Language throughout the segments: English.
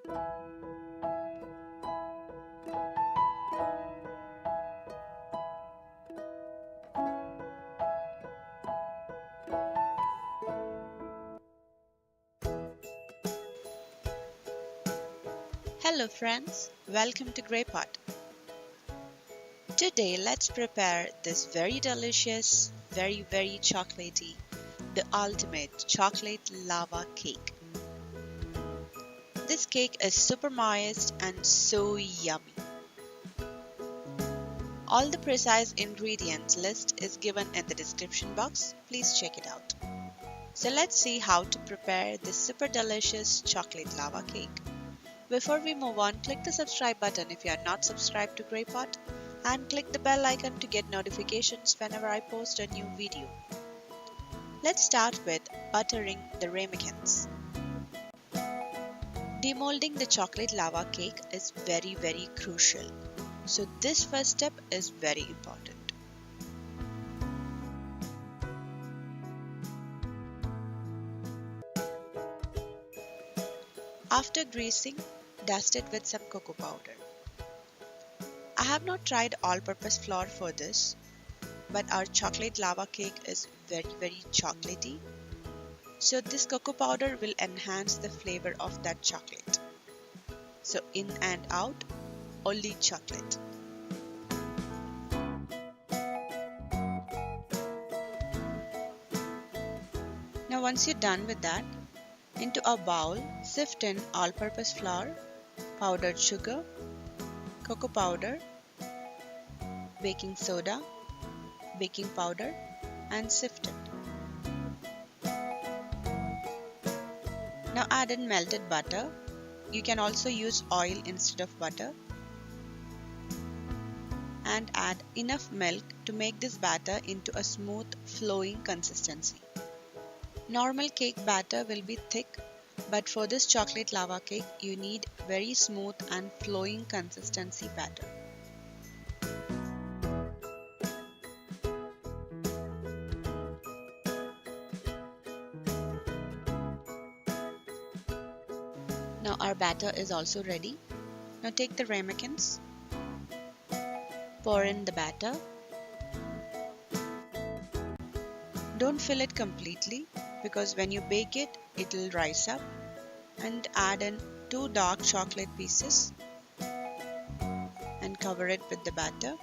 Hello friends, welcome to GreyPot. Today let's prepare this very delicious, very chocolatey, the ultimate chocolate lava cake. This cake is super moist and so yummy. All the precise ingredients list is given in the description box. Please check it out. So let's see how to prepare this super delicious chocolate lava cake. Before we move on, click the subscribe button if you are not subscribed to GreyPot and click the bell icon to get notifications whenever I post a new video. Let's start with buttering the ramekins. Demolding the chocolate lava cake is very crucial. So this first step is very important. After greasing, dust it with some cocoa powder. I have not tried all-purpose flour for this, but our chocolate lava cake is very chocolatey. So this cocoa powder will enhance the flavor of that chocolate. So in and out, only chocolate. Now once you're done with that, into a bowl, sift in all-purpose flour, powdered sugar, cocoa powder, baking soda, baking powder, and sift it. Now add in melted butter. You can also use oil instead of butter. And add enough milk to make this batter into a smooth flowing consistency. Normal cake batter will be thick, but for this chocolate lava cake you need very smooth and flowing consistency batter. Now our batter is also ready. Now take the ramekins, pour in the batter. Don't fill it completely because when you bake it, it will rise up. And add in 2 dark chocolate pieces and cover it with the batter.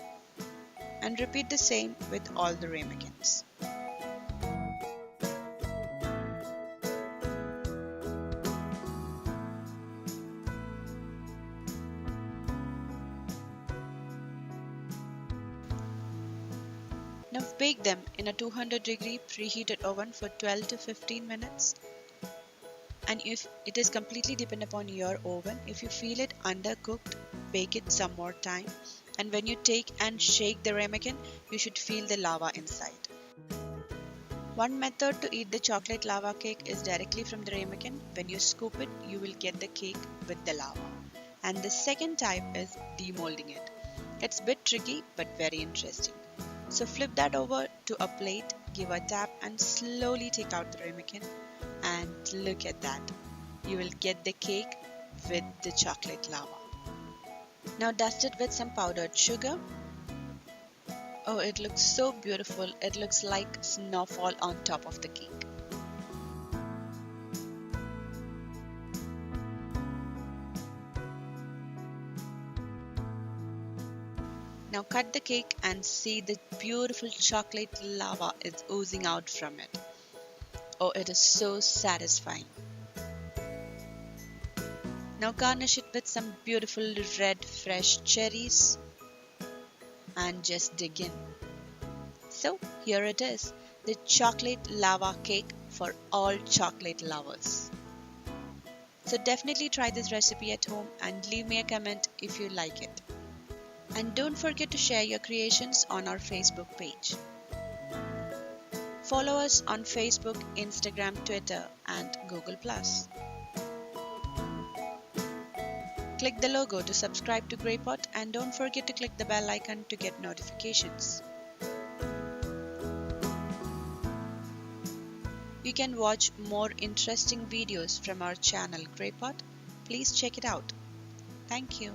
And repeat the same with all the ramekins. Now bake them in a 200-degree preheated oven for 12 to 15 minutes. And if it is completely dependent upon your oven, if you feel it undercooked, bake it some more time. And when you take and shake the ramekin, you should feel the lava inside. One method to eat the chocolate lava cake is directly from the ramekin. When you scoop it, you will get the cake with the lava. And the second type is demolding it. It's a bit tricky but very interesting. So flip that over to a plate, give a tap and slowly take out the ramekin. And look at that. You will get the cake with the chocolate lava. Now dust it with some powdered sugar. Oh, it looks so beautiful. It looks like snowfall on top of the cake. Now cut the cake and see the beautiful chocolate lava is oozing out from it. Oh, it is so satisfying. Now garnish it with some beautiful red fresh cherries and just dig in. So here it is, the chocolate lava cake for all chocolate lovers. So definitely try this recipe at home and leave me a comment if you like it. And don't forget to share your creations on our Facebook page. Follow us on Facebook, Instagram, Twitter, and Google+. Click the logo to subscribe to GreyPot and don't forget to click the bell icon to get notifications. You can watch more interesting videos from our channel GreyPot Please check it out. Thank you.